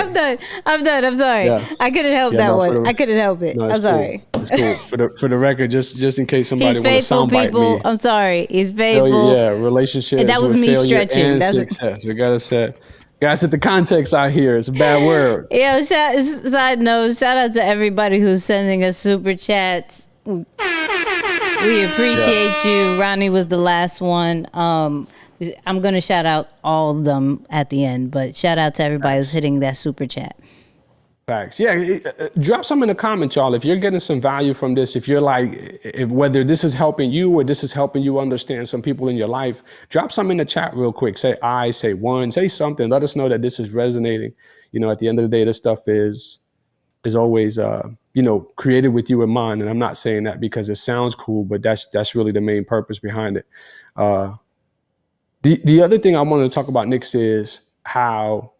I'm done. I'm sorry. Yeah. I couldn't help that one. I couldn't help it. No, I'm sorry. Cool. It's cool. For the record, just in case somebody wants to soundbite me. I'm sorry. He's faithful. Yeah, relationships. That was me stretching. That's success. We gotta set the context out here. It's a bad word. Yeah. Side note. Shout out to everybody who's sending us super chats. We appreciate you. Ronnie was the last one. I'm going to shout out all of them at the end, but shout out to everybody who's hitting that super chat. Facts. Yeah. Drop some in the comments, y'all. If you're getting some value from this, if you're like, whether this is helping you or this is helping you understand some people in your life, drop some in the chat real quick. Say I, say one, say something. Let us know that this is resonating. At the end of the day, this stuff is always, created with you in mind. And I'm not saying that because it sounds cool, but that's really the main purpose behind it. The other thing I wanted to talk about, Nix, is how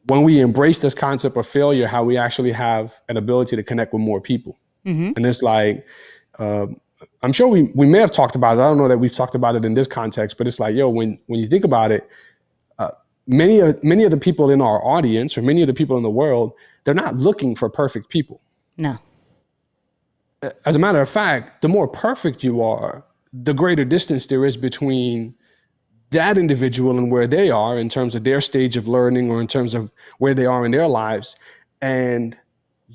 when we embrace this concept of failure, how we actually have an ability to connect with more people. And it's like, I'm sure we may have talked about it. I don't know that we've talked about it in this context, but it's like, yo, when you think about it, many of the people in our audience or many of the people in the world, they're not looking for perfect people. No. As a matter of fact, the more perfect you are, the greater distance there is between that individual and where they are in terms of their stage of learning or in terms of where they are in their lives, and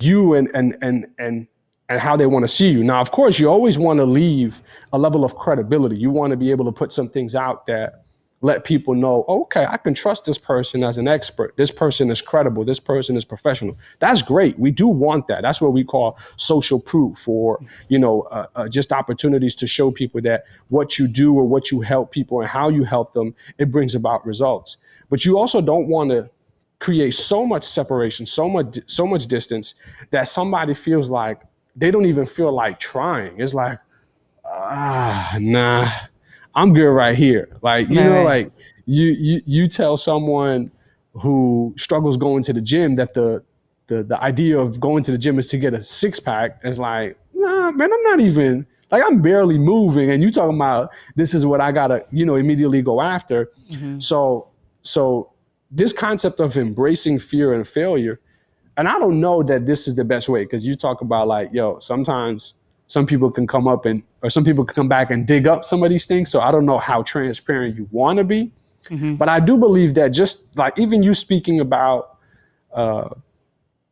you and how they want to see you. Now, of course, you always want to leave a level of credibility. You want to be able to put some things out that let people know, okay, I can trust this person as an expert. This person is credible. This person is professional. That's great. We do want that. That's what we call social proof, or, just opportunities to show people that what you do or what you help people and how you help them, it brings about results. But you also don't want to create so much separation, so much distance that somebody feels like they don't even feel like trying. It's like, nah, I'm good right here. Like, like you tell someone who struggles going to the gym that the idea of going to the gym is to get a six pack. It's like, nah, man, I'm not even, like, I'm barely moving. And you talking about this is what I gotta, immediately go after. Mm-hmm. So this concept of embracing fear and failure, and I don't know that this is the best way, because you talk about like, sometimes some people can come back and dig up some of these things. So I don't know how transparent you want to be, but I do believe that just like even you speaking about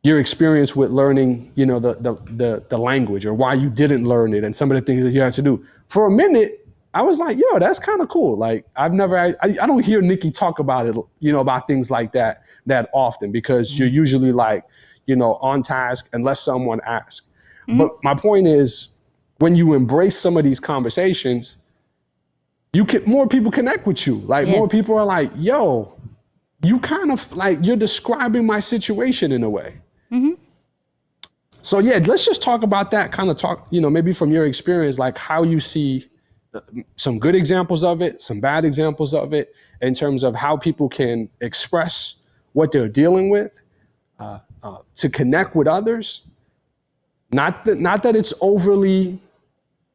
your experience with learning, the language, or why you didn't learn it and some of the things that you had to do. For a minute, I was like, that's kind of cool. Like I don't hear Nicky talk about it, about things like that often, because you're usually like, on task unless someone asks. But my point is, when you embrace some of these conversations, more people connect with you. Like more people are like, yo, you kind of like, you're describing my situation in a way. Mm-hmm. So let's just talk about that, kind of talk, maybe from your experience, like how you see some good examples of it, some bad examples of it, in terms of how people can express what they're dealing with, to connect with others. Not that it's overly,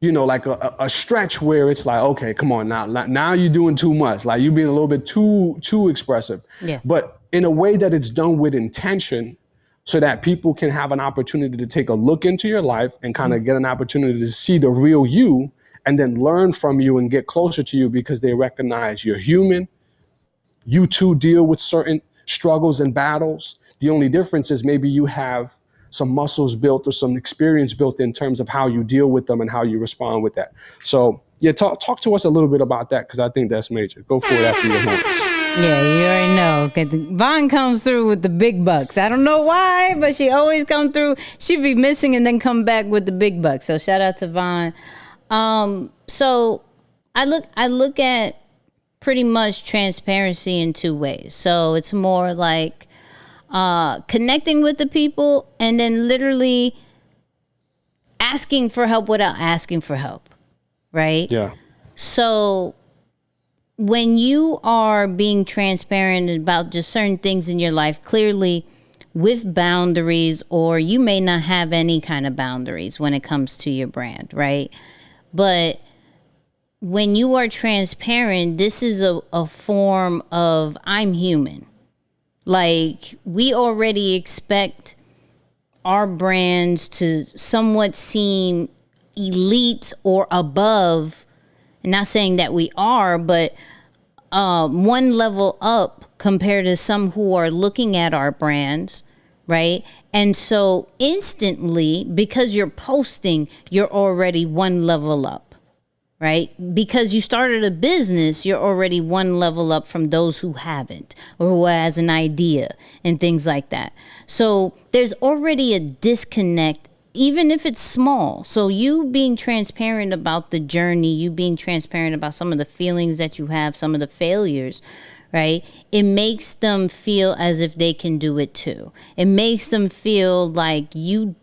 like a stretch where it's like, okay, come on now you're doing too much. Like you're being a little bit too expressive. Yeah. But in a way that it's done with intention, so that people can have an opportunity to take a look into your life and kind of get an opportunity to see the real you, and then learn from you and get closer to you, because they recognize you're human. You too deal with certain struggles and battles. The only difference is maybe you have some muscles built or some experience built in terms of how you deal with them and how you respond with that. So talk to us a little bit about that, because I think that's major. Go for it after your moments. Yeah, you already know. Okay, Vaughn comes through with the big bucks. I don't know why, but she always come through. She'd be missing and then come back with the big bucks. So shout out to Vaughn. So I look at pretty much transparency in two ways. So it's more like connecting with the people, and then literally asking for help without asking for help, right? Yeah. So when you are being transparent about just certain things in your life, clearly with boundaries, or you may not have any kind of boundaries when it comes to your brand, right? But when you are transparent, this is a form of I'm human. Like, we already expect our brands to somewhat seem elite or above. Not saying that we are, but one level up compared to some who are looking at our brands, right? And so instantly, because you're posting, you're already one level up, right? Because you started a business, you're already one level up from those who haven't, or who has an idea and things like that. So there's already a disconnect, even if it's small. So you being transparent about the journey, you being transparent about some of the feelings that you have, some of the failures, right? It makes them feel as if they can do it too. It makes them feel like you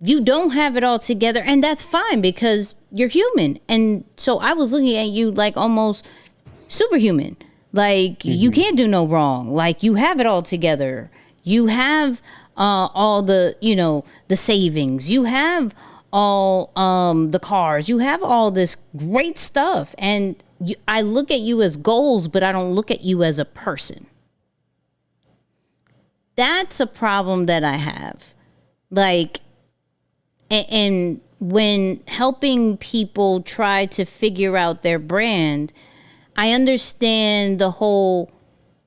don't have it all together, and that's fine because you're human. And so I was looking at you like almost superhuman. Like, you can't do no wrong. Like, you have it all together. You have all the, the savings. You have all the cars. You have all this great stuff. And I look at you as goals, but I don't look at you as a person. That's a problem that I have. Like, and when helping people try to figure out their brand, I understand the whole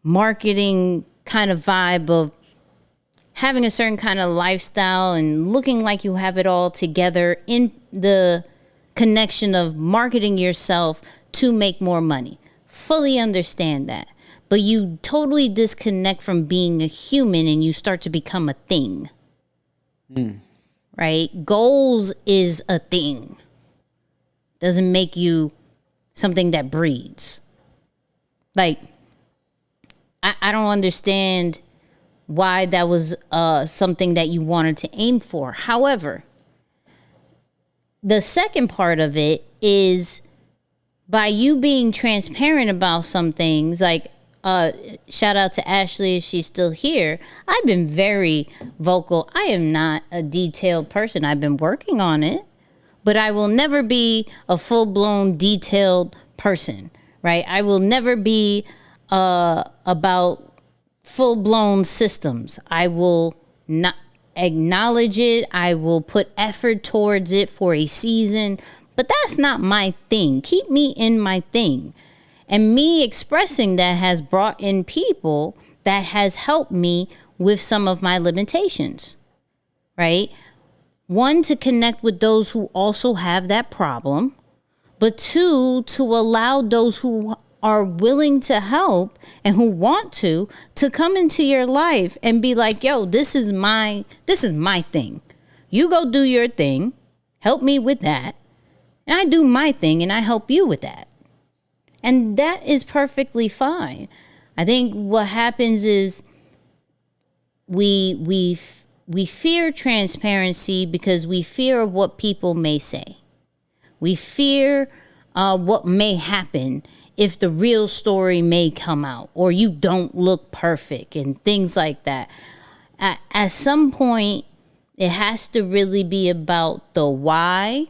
marketing kind of vibe of having a certain kind of lifestyle and looking like you have it all together in the connection of marketing yourself to make more money. fully understand that. But you totally disconnect from being a human and you start to become a thing. Right? Goals is a thing. Doesn't make you something that breeds. Like, I don't understand why that was something that you wanted to aim for. However, the second part of it is by you being transparent about some things, like shout out to Ashley if she's still here. I've been very vocal. I am not a detailed person. I've been working on it, but I will never be a full-blown detailed person, right? I will never be about full-blown systems. I will not acknowledge it. I will put effort towards it for a season, but that's not my thing. Keep me in my thing. And me expressing that has brought in people that has helped me with some of my limitations, right? One, to connect with those who also have that problem, but two, to allow those who are willing to help and who want to come into your life and be like, yo, this is my thing. You go do your thing, help me with that, and I do my thing and I help you with that. And that is perfectly fine. I think what happens is we fear transparency because we fear what people may say. We fear what may happen if the real story may come out or you don't look perfect and things like that. At some point, it has to really be about the why.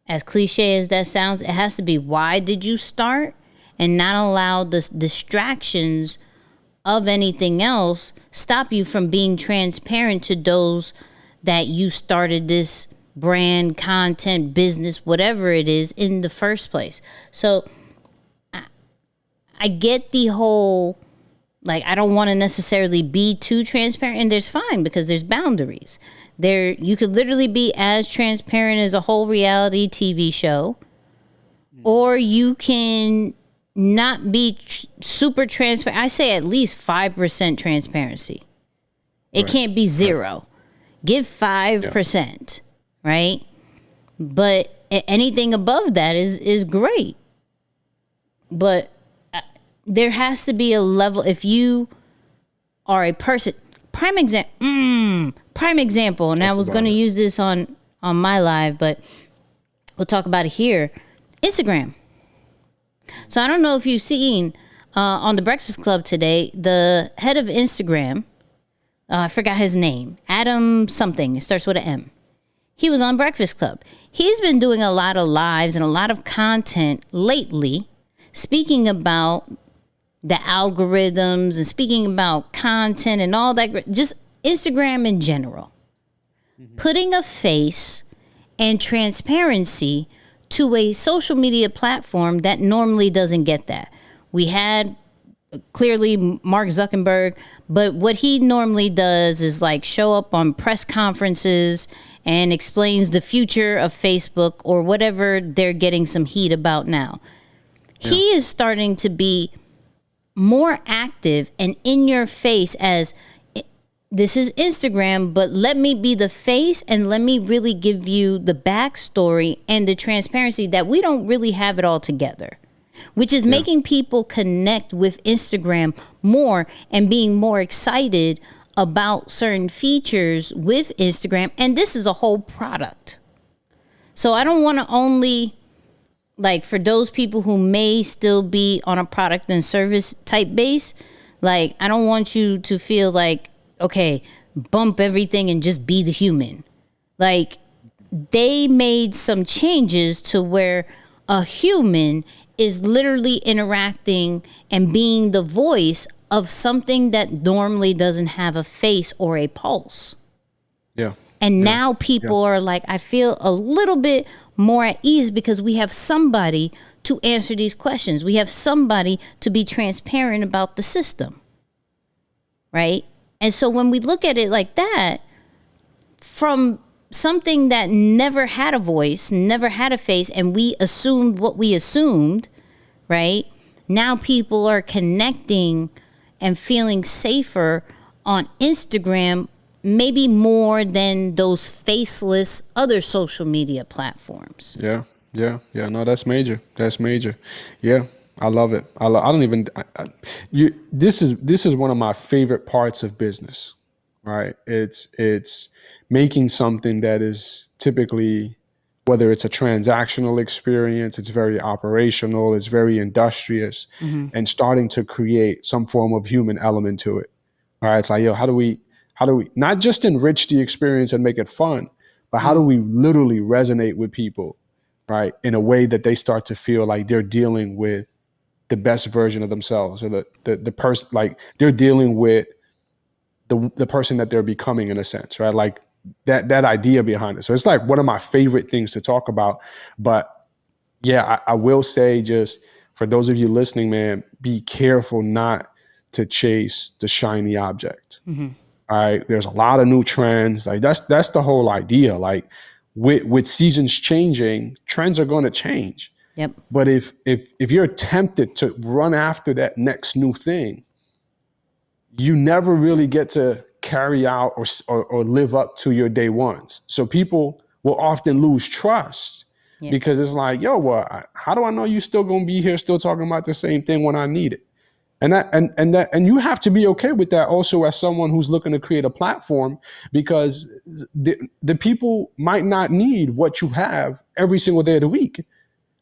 As cliche as that sounds, it has to be why did you start, and not allow the distractions of anything else stop you from being transparent to those that you started this brand, content, business, whatever it is in the first place. So I get the whole, like, I don't want to necessarily be too transparent, and there's fine because there's boundaries. There, you could literally be as transparent as a whole reality TV show, or you can not be super transparent. I say at least 5% transparency. It can't be zero. Give 5%, right? But anything above that is great. But there has to be a level. If you are a person, prime example, and I was going to use this on my live, but we'll talk about it here. Instagram. So I don't know if you've seen on the Breakfast Club today, the head of Instagram, I forgot his name, Adam something, it starts with an M. He was on Breakfast Club. He's been doing a lot of lives and a lot of content lately, speaking about the algorithms and speaking about content and all that, just Instagram in general. Putting a face and transparency to a social media platform that normally doesn't get that. We had clearly Mark Zuckerberg, but what he normally does is like show up on press conferences and explains the future of Facebook or whatever they're getting some heat about now. Yeah. He is starting to be more active and in your face as this is Instagram, but let me be the face and let me really give you the backstory and the transparency that we don't really have it all together, which is making people connect with Instagram more and being more excited about certain features with Instagram. And this is a whole product. So I don't want to only, like, for those people who may still be on a product and service type base, like, I don't want you to feel like, okay, bump everything and just be the human. Like, they made some changes to where a human is literally interacting and being the voice of something that normally doesn't have a face or a pulse. Yeah. And now people are like, I feel a little bit more at ease because we have somebody to answer these questions. We have somebody to be transparent about the system. Right? And so when we look at it like that, from something that never had a voice, never had a face, and we assumed what we assumed, right? Now people are connecting and feeling safer on Instagram, maybe more than those faceless other social media platforms. Yeah. No, that's major. That's major. Yeah, I love it. I don't even. This is one of my favorite parts of business, right? It's making something that is typically, whether it's a transactional experience, it's very operational, it's very industrious, and starting to create some form of human element to it. All right, it's like, yo, how do we not just enrich the experience and make it fun, but how do we literally resonate with people, right, in a way that they start to feel like they're dealing with the best version of themselves, or the person, like they're dealing with the person that they're becoming, in a sense, right? Like that idea behind it. So it's like one of my favorite things to talk about. But yeah, I will say, just for those of you listening, man, be careful not to chase the shiny object. All right, there's a lot of new trends. Like that's the whole idea. Like with seasons changing, trends are going to change. Yep. But if you're tempted to run after that next new thing, you never really get to carry out or live up to your day ones. So people will often lose trust because it's like, yo, well, how do I know you still going to be here, still talking about the same thing when I need it? And you have to be okay with that also, as someone who's looking to create a platform, because the people might not need what you have every single day of the week,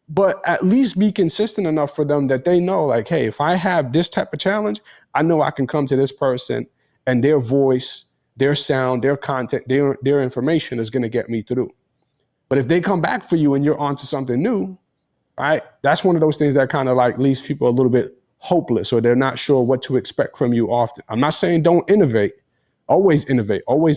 but at least be consistent enough for them that they know, like, hey, if I have this type of challenge, I know I can come to this person and their voice, their sound, their content, their information is going to get me through. But if they come back for you and you're onto something new, right, that's one of those things that kind of like leaves people a little bit hopeless, or they're not sure what to expect from you often. I'm not saying don't innovate, always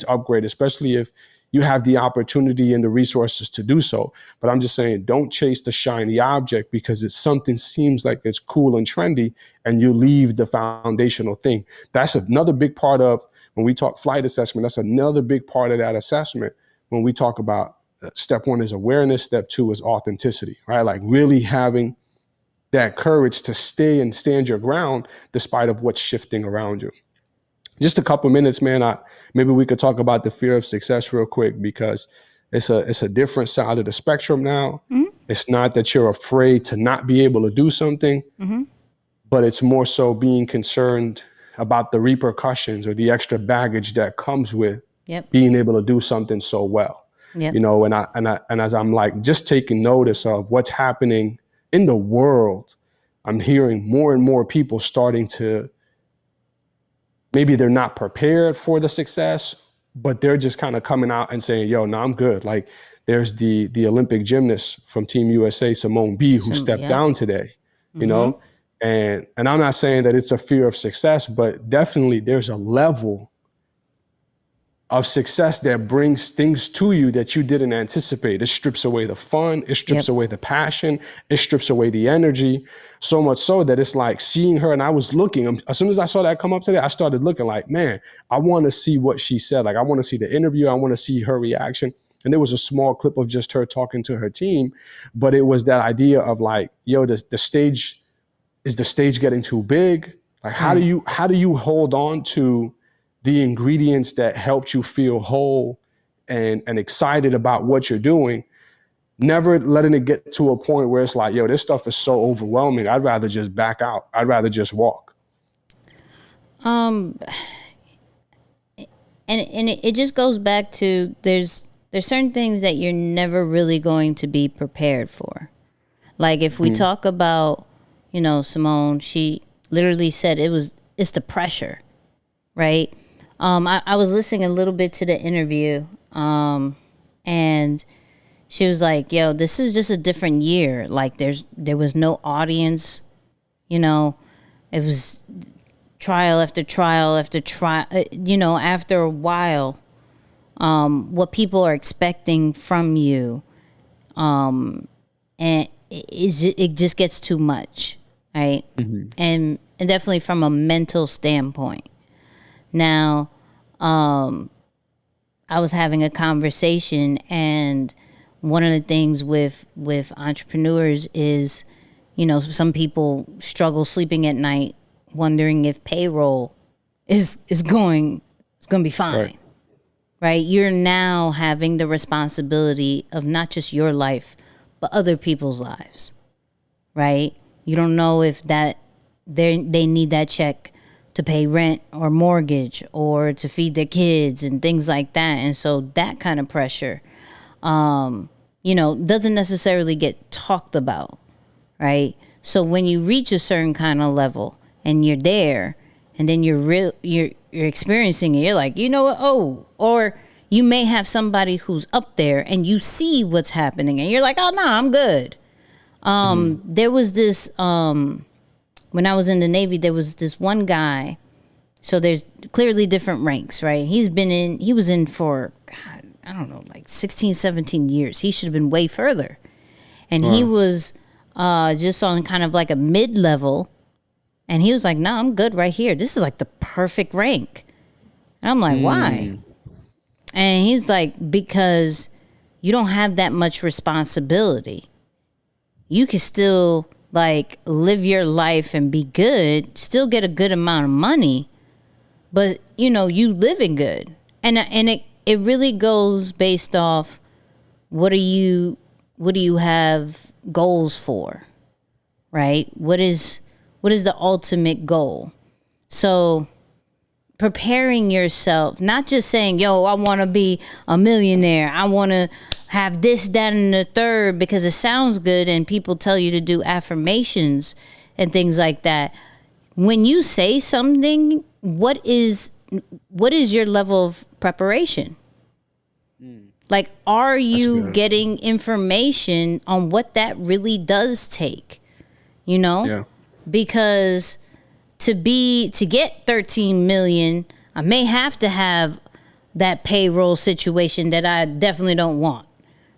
upgrade, especially if you have the opportunity and the resources to do so. But I'm just saying, don't chase the shiny object because it's something seems like it's cool and trendy, and you leave the foundational thing. That's another big part of when we talk flight assessment. That's another big part of that assessment when we talk about step one is awareness, step two is authenticity, right? Like really having that courage to stay and stand your ground despite of what's shifting around you. Just a couple minutes, man. Maybe we could talk about the fear of success real quick, because it's a different side of the spectrum now. It's not that you're afraid to not be able to do something, but it's more so being concerned about the repercussions or the extra baggage that comes with being able to do something so well. You know, and as I'm like just taking notice of what's happening in the world, I'm hearing more and more people starting to, maybe they're not prepared for the success, but they're just kind of coming out and saying, yo, no, I'm good. Like there's the Olympic gymnast from Team USA, Simone B, who stepped down today, you know? And I'm not saying that it's a fear of success, but definitely there's a level of success that brings things to you that you didn't anticipate. It strips away the fun, it strips away the passion, it strips away the energy, so much so that it's like seeing her, and I was looking, as soon as I saw that come up today, I started looking like, man, I want to see what she said. Like I want to see the interview, I want to see her reaction. And there was a small clip of just her talking to her team, but it was that idea of like, yo, is the stage getting too big? Like how do you hold on to the ingredients that helped you feel whole and excited about what you're doing, never letting it get to a point where it's like, yo, this stuff is so overwhelming, I'd rather just back out. I'd rather just walk. And it just goes back to there's certain things that you're never really going to be prepared for. Like if we talk about, you know, Simone, she literally said it's the pressure, right? I was listening a little bit to the interview, and she was like, yo, this is just a different year. Like there was no audience, you know, it was trial after trial after trial, you know, after a while, what people are expecting from you, and it just gets too much, right? And definitely from a mental standpoint. Now, I was having a conversation, and one of the things with entrepreneurs is, some people struggle sleeping at night, wondering if payroll is going to be fine. Right? You're now having the responsibility of not just your life, but other people's lives. Right? You don't know if that they need that check to pay rent or mortgage or to feed their kids and things like that. And so that kind of pressure, doesn't necessarily get talked about. Right? So when you reach a certain kind of level and you're there, and then you're experiencing it, you're like, you know what? Oh, or you may have somebody who's up there and you see what's happening and you're like, oh no, I'm good. There was this when I was in the Navy, there was this one guy. So there's clearly different ranks, right? He was in for, God, I don't know, like 16, 17 years. He should have been way further. And he was just on kind of like a mid-level. And he was like, no, I'm good right here. This is like the perfect rank. And I'm like, why? And he's like, because you don't have that much responsibility. You can still like live your life and be good, still get a good amount of money, but you living good. And it really goes based off what do you have goals for, right? What is the ultimate goal? So preparing yourself, not just saying, yo, I want to be a millionaire. I want to have this, that, and the third because it sounds good and people tell you to do affirmations and things like that. When you say something, what is your level of preparation? Like, are you getting information on what that really does take? Yeah. Because to get 13 million, I may have to have that payroll situation that I definitely don't want,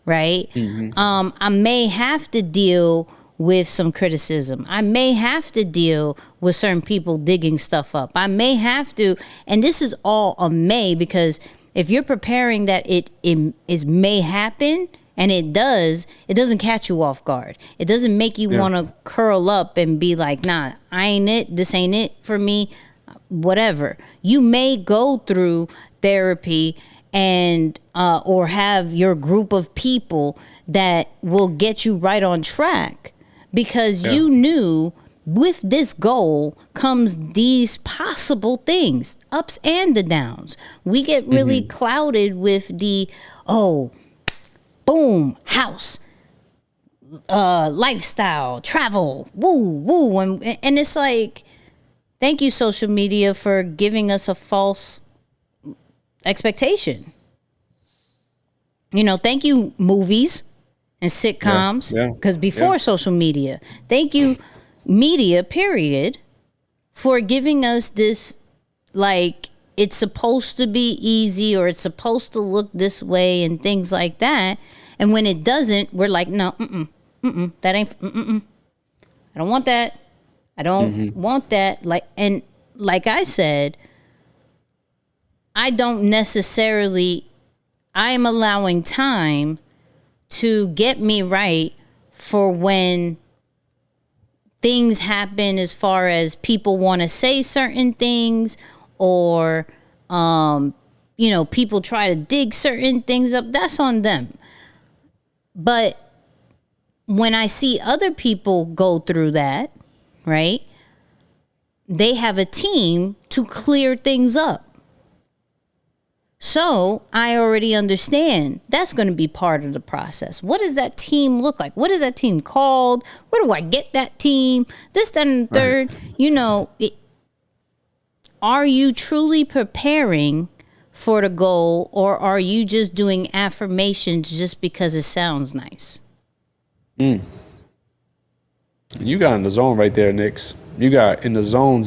right? I may have to deal with some criticism. I may have to deal with certain people digging stuff up. I may have to, and this is all a may, because if you're preparing that it may happen, and it doesn't catch you off guard. It doesn't make you want to curl up and be like, nah, this ain't it for me, whatever. You may go through therapy and or have your group of people that will get you right on track because you knew with this goal comes these possible things, ups and the downs. We get really clouded with the, boom, house, lifestyle, travel, woo. And it's like, thank you, social media, for giving us a false expectation. Thank you, movies and sitcoms, because before social media, thank you, media, period, for giving us this, like, it's supposed to be easy or it's supposed to look this way and things like that. And when it doesn't, we're like, no, that ain't, I don't want that. I don't want that. Like I said, I don't necessarily, I'm allowing time to get me right for when things happen as far as people want to say certain things or, people try to dig certain things up. That's on them. But when I see other people go through that, right, they have a team to clear things up. So I already understand that's going to be part of the process. What does that team look like? What is that team called? Where do I get that team? This, that, and the third. Are you truly preparing for the goal, or are you just doing affirmations just because it sounds nice? You got in the zone right there, Nix. You got in the zone.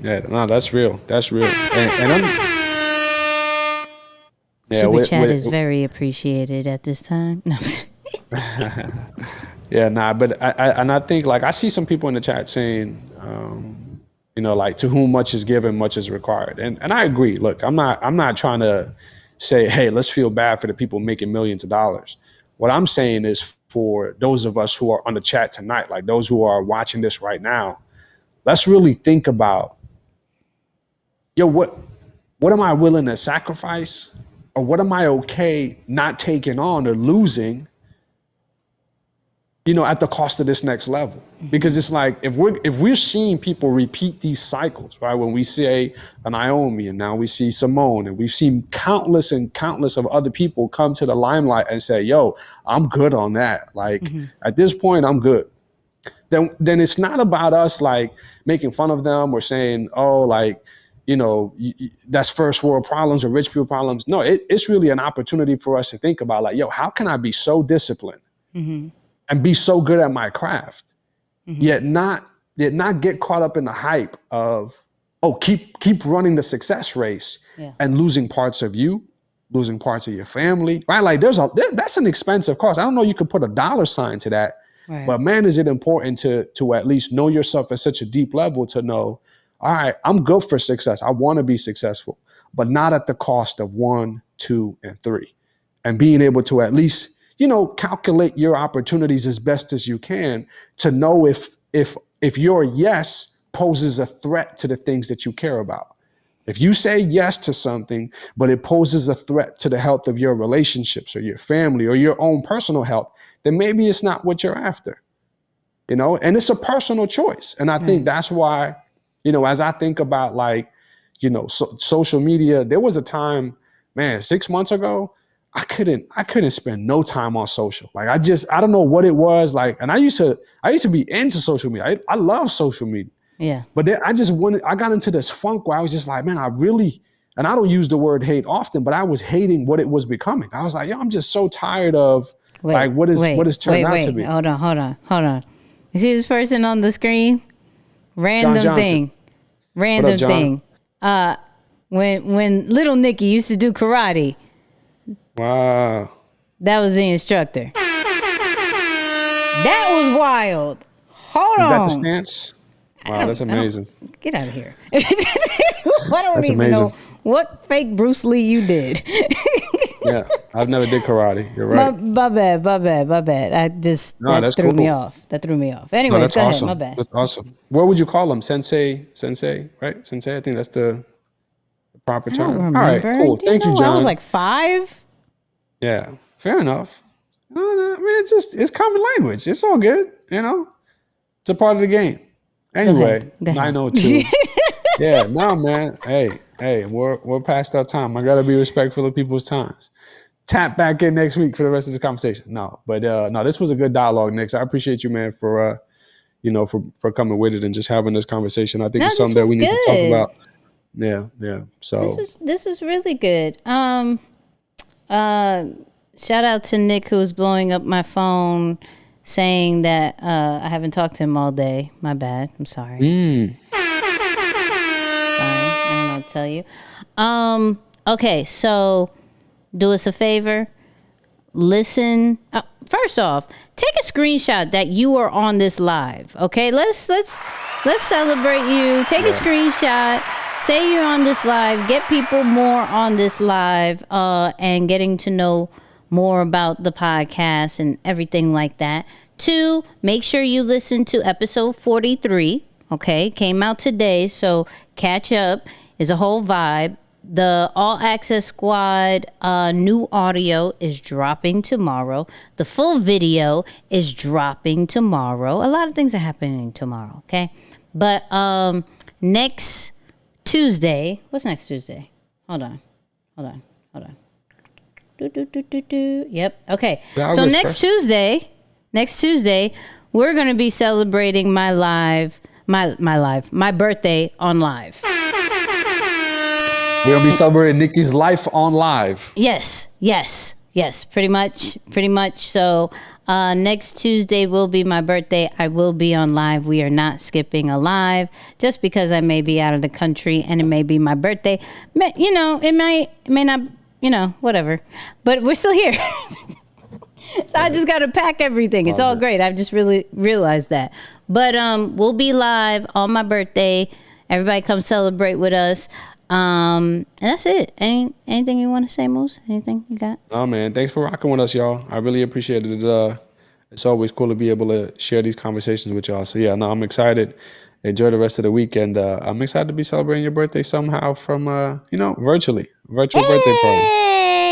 Yeah, no, that's real. That's real. And I'm... Super chat is very appreciated at this time. No. But I think, like, I see some people in the chat saying, like, to whom much is given, much is required. And I agree. Look, I'm not trying to say, hey, let's feel bad for the people making millions of dollars. What I'm saying is, for those of us who are on the chat tonight, like those who are watching this right now, let's really think about, what am I willing to sacrifice, or what am I okay not taking on or losing, at the cost of this next level? Because it's like, if we're seeing people repeat these cycles, right? When we say a Naomi, and now we see Simone, and we've seen countless and countless of other people come to the limelight and say, yo, I'm good on that. Like, at this point, I'm good. Then it's not about us like making fun of them or saying, oh, like, that's first world problems or rich people problems. No, it's really an opportunity for us to think about, like, yo, how can I be so disciplined and be so good at my craft, yet not get caught up in the hype of, keep running the success race and losing parts of you, losing parts of your family, right? Like that's an expensive cost. I don't know, you could put a dollar sign to that, but man, is it important to at least know yourself at such a deep level to know, all right, I'm good for success. I want to be successful, but not at the cost of 1, 2, and 3. And being able to at least, calculate your opportunities as best as you can to know if your yes poses a threat to the things that you care about. If you say yes to something, but it poses a threat to the health of your relationships or your family or your own personal health, then maybe it's not what you're after, and it's a personal choice. And I think that's why, as I think about like, social media, there was a time, man, 6 months ago, I couldn't spend no time on social. Like I don't know what it was like. And I used to be into social media. I love social media. Yeah. But then I got into this funk where I was just like, man, and I don't use the word hate often, but I was hating what it was becoming. I was like, yo, I'm just so tired of what it's turned out to be. Hold on. You see this person on the screen? Random thing. When little Nicky used to do karate. Wow. That was the instructor. That was wild. Hold on. Is that the stance? Wow, that's amazing. Get out of here. I don't even know what fake Bruce Lee you did. Yeah, I've never did karate. You're right. My bad. That threw me off. Anyways, that's go awesome. ahead. My bad. That's awesome. What would you call him? Sensei, right? Sensei, I think that's the proper term. I don't remember. All right, cool. Thank you, John. I was like 5. Yeah, fair enough. I mean, it's common language. It's all good, It's a part of the game. Anyway, Go ahead. 9:02. Yeah, no, man. Hey, we're past our time. I gotta be respectful of people's times. Tap back in next week for the rest of this conversation. No, but this was a good dialogue, Nick. So I appreciate you, man, for for coming with it and just having this conversation. I think it's something that we need to talk about. Yeah. So this was really good. Shout out to Nick, who was blowing up my phone saying that I haven't talked to him all day. My bad. I'm sorry. Sorry. I don't know what to tell you. Okay, so do us a favor. Listen. First off, take a screenshot that you are on this live. Okay, let's celebrate you. Take a screenshot. Say you're on this live. Get people more on this live and getting to know more about the podcast and everything like that. 2, make sure you listen to episode 43. Okay, came out today, so catch up. Is a whole vibe. The All Access Squad new audio is dropping tomorrow. The full video is dropping tomorrow. A lot of things are happening tomorrow, okay? But next Tuesday, what's next Tuesday? Hold on. Yep, okay. So next Tuesday, we're going to be celebrating my birthday on live. We'll be celebrating Nicky's life on live. Yes, pretty much. So next Tuesday will be my birthday. I will be on live. We are not skipping a live just because I may be out of the country and it may be my birthday. It may not, whatever. But we're still here. So I just got to pack everything. It's all great. I've just really realized that. But we'll be live on my birthday. Everybody come celebrate with us. And that's it. Anything you want to say, Moose? Anything you got? Oh man, thanks for rocking with us, y'all. I really appreciate it. it's always cool to be able to share these conversations with y'all. So yeah, no, I'm excited. Enjoy the rest of the weekend. I'm excited to be celebrating your birthday somehow from virtually, virtual birthday party.